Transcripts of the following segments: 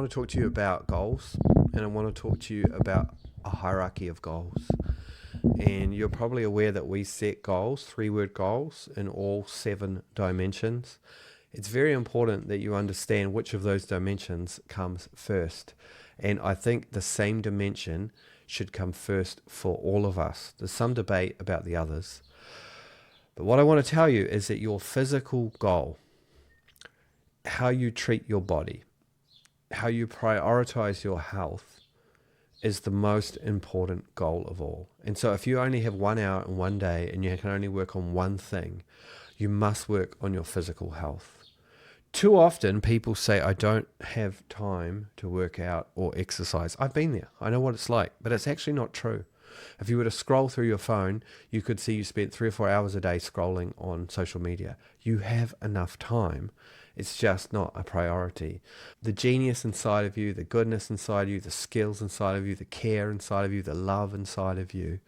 want to talk to you about goals, and I want to talk to you about a hierarchy of goals. And you're probably aware that we set goals, 3-word goals, in all 7 dimensions. It's very important that you understand which of those dimensions comes first. And I think the same dimension should come first for all of us. There's some debate about the others. But what I want to tell you is that your physical goal, how you treat your body, how you prioritize your health, is the most important goal of all. And so if you only have 1 hour in one day and you can only work on one thing, you must work on your physical health. Too often people say, I don't have time to work out or exercise. I've been there. I know what it's like, but it's actually not true. If you were to scroll through your phone, you could see you spent 3 or 4 hours a day scrolling on social media. You have enough time. It's just not a priority. The genius inside of you, the goodness inside of you, the skills inside of you, the care inside of you, the love inside of you,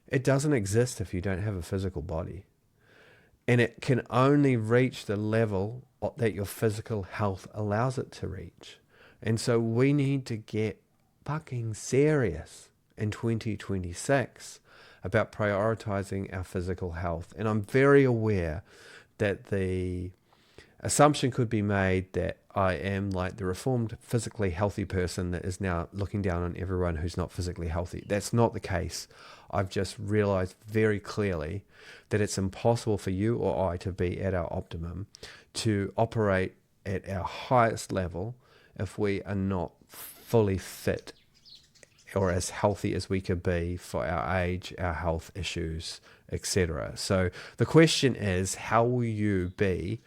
it doesn't exist if you don't have a physical body. And it can only reach the level that your physical health allows it to reach. And so we need to get fucking serious in 2026 about prioritizing our physical health. And I'm very aware that the assumption could be made that I am like the reformed, physically healthy person that is now looking down on everyone who's not physically healthy. That's not the case. I've just realized very clearly that it's impossible for you or I to be at our optimum, to operate at our highest level, if we are not fully fit or as healthy as we could be for our age, our health issues, etc. So the question is, how will you be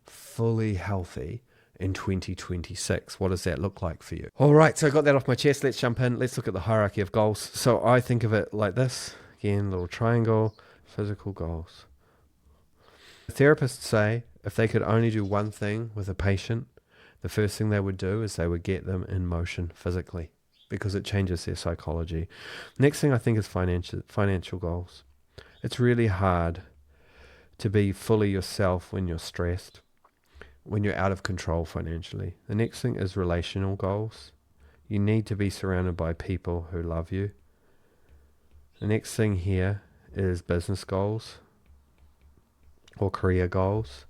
fully healthy in 2026? What does that look like for you? All right, so I got that off my chest. Let's jump in. Let's look at the hierarchy of goals. So I think of it like this. Again, little triangle, physical goals. Therapists say if they could only do one thing with a patient, the first thing they would do is they would get them in motion physically, because it changes their psychology. Next thing I think is financial goals. It's really hard to be fully yourself when you're stressed, when you're out of control financially. The next thing is relational goals. You need to be surrounded by people who love you. The next thing here is business goals or career goals.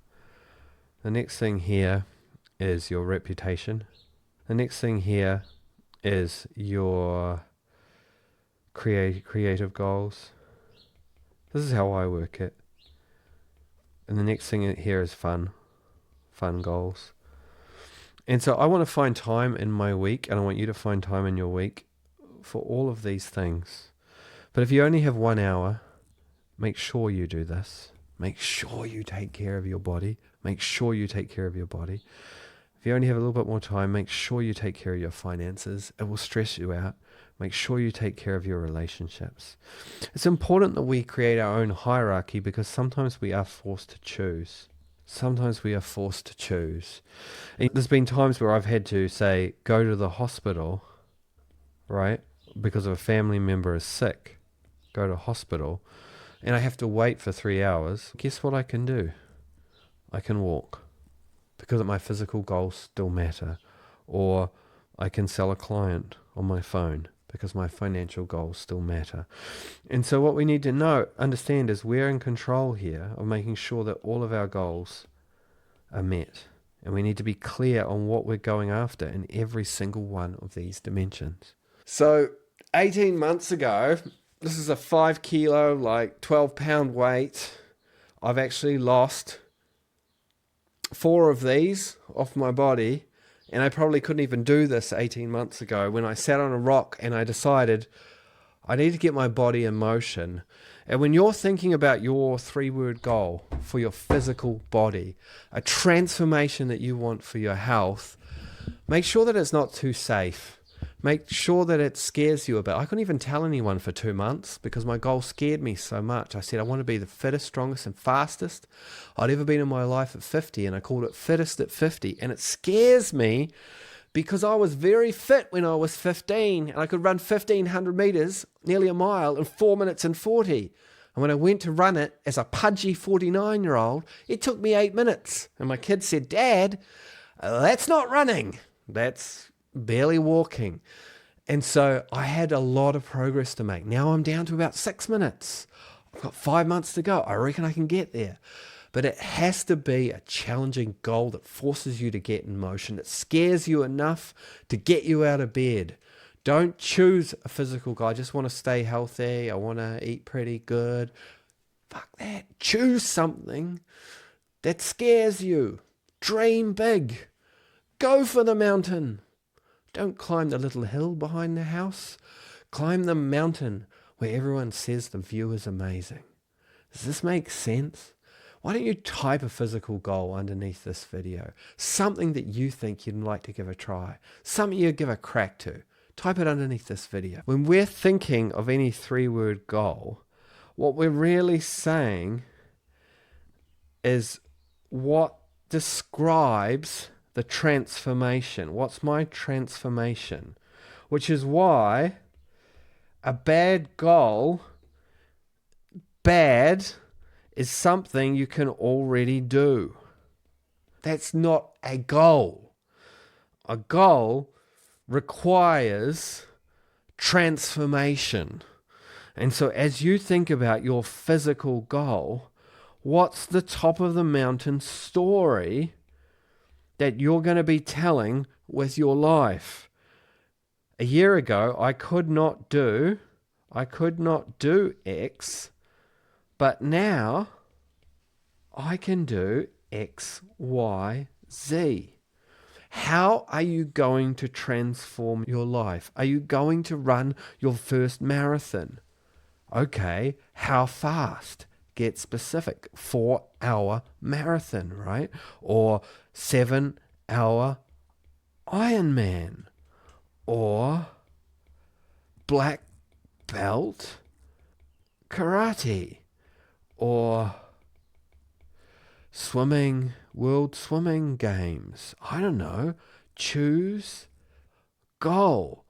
The next thing here is your reputation. The next thing here is your creative goals. This is how I work it. And the next thing here is fun goals. And so I want to find time in my week, and I want you to find time in your week for all of these things. But if you only have 1 hour, make sure you do this. Make sure you take care of your body. Make sure you take care of your body. If you only have a little bit more time, make sure you take care of your finances. It will stress you out. Make sure you take care of your relationships. It's important that we create our own hierarchy, because sometimes we are forced to choose. Sometimes we are forced to choose. And there's been times where I've had to say, go to the hospital, right? Because a family member is sick. Go to hospital. And I have to wait for 3 hours. Guess what I can do? I can walk, because my physical goals still matter. Or I can sell a client on my phone, because my financial goals still matter. And so what we need to understand is we're in control here of making sure that all of our goals are met. And we need to be clear on what we're going after in every single one of these dimensions. So 18 months ago, this is a 5 kilo, like 12 pound weight. I've actually lost 4 of these off my body. And I probably couldn't even do this 18 months ago, when I sat on a rock and I decided I need to get my body in motion. And when you're thinking about your 3-word goal for your physical body, a transformation that you want for your health, make sure that it's not too safe. Make sure that it scares you a bit. I couldn't even tell anyone for 2 months, because my goal scared me so much. I said I want to be the fittest, strongest and fastest I'd ever been in my life at 50, and I called it Fittest at 50. And it scares me because I was very fit when I was 15, and I could run 1,500 meters, nearly a mile, in 4 minutes and 40. And when I went to run it as a pudgy 49-year-old, it took me 8 minutes. And my kids said, Dad, that's not running. That's barely walking. And so I had a lot of progress to make. Now I'm down to about 6 minutes. I've got 5 months to go. I reckon I can get there. But it has to be a challenging goal that forces you to get in motion. It scares you enough to get you out of bed. Don't choose a physical goal. I just want to stay healthy. I want to eat pretty good. Fuck that. Choose something that scares you. Dream big. Go for the mountain. Don't climb the little hill behind the house. Climb the mountain where everyone says the view is amazing. Does this make sense? Why don't you type a physical goal underneath this video? Something that you think you'd like to give a try. Something you'd give a crack to. Type it underneath this video. When we're thinking of any 3-word goal, what we're really saying is what describes the transformation. What's my transformation? Which is why a bad goal, bad is something you can already do. That's not a goal. A goal requires transformation. And so as you think about your physical goal, what's the top of the mountain story that you're going to be telling with your life? A year ago, I could not do X, but now I can do X, Y, Z. How are you going to transform your life? Are you going to run your first marathon? Okay, how fast? Get specific. 4-hour marathon, right? Or 7-hour Ironman. Or black belt karate. Or swimming, world swimming games. I don't know. Choose goal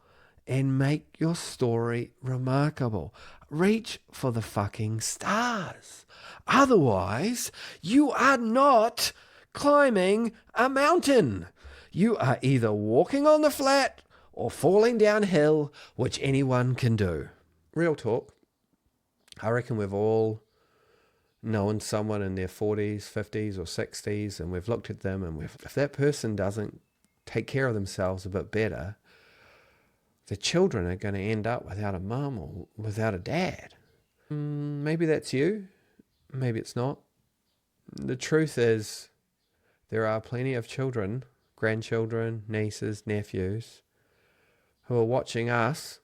and make your story remarkable. Reach for the fucking stars. Otherwise, you are not climbing a mountain. You are either walking on the flat or falling downhill, which anyone can do. Real talk. I reckon we've all known someone in their 40s, 50s or 60s, and we've looked at them and if that person doesn't take care of themselves a bit better, the children are going to end up without a mum or without a dad. Maybe that's you. Maybe it's not. The truth is there are plenty of children, grandchildren, nieces, nephews, who are watching us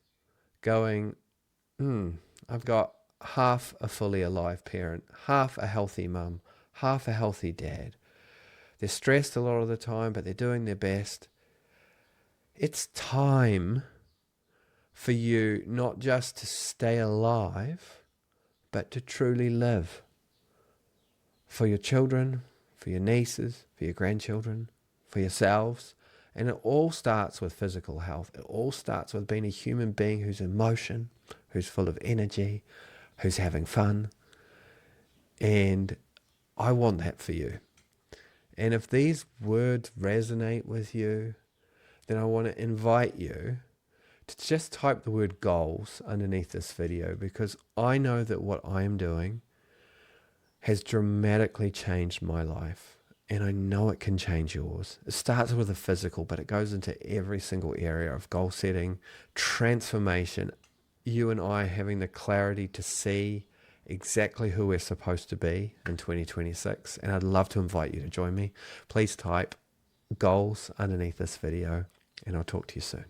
going, I've got half a fully alive parent, half a healthy mum, half a healthy dad. They're stressed a lot of the time, but they're doing their best. It's time for you not just to stay alive, but to truly live. For your children, for your nieces, for your grandchildren, for yourselves. And it all starts with physical health. It all starts with being a human being who's in motion, who's full of energy, who's having fun. And I want that for you. And if these words resonate with you, then I want to invite you to just type the word goals underneath this video, because I know that what I am doing has dramatically changed my life, and I know it can change yours. It starts with the physical, but it goes into every single area of goal setting, transformation, you and I having the clarity to see exactly who we're supposed to be in 2026. And I'd love to invite you to join me. Please type goals underneath this video, and I'll talk to you soon.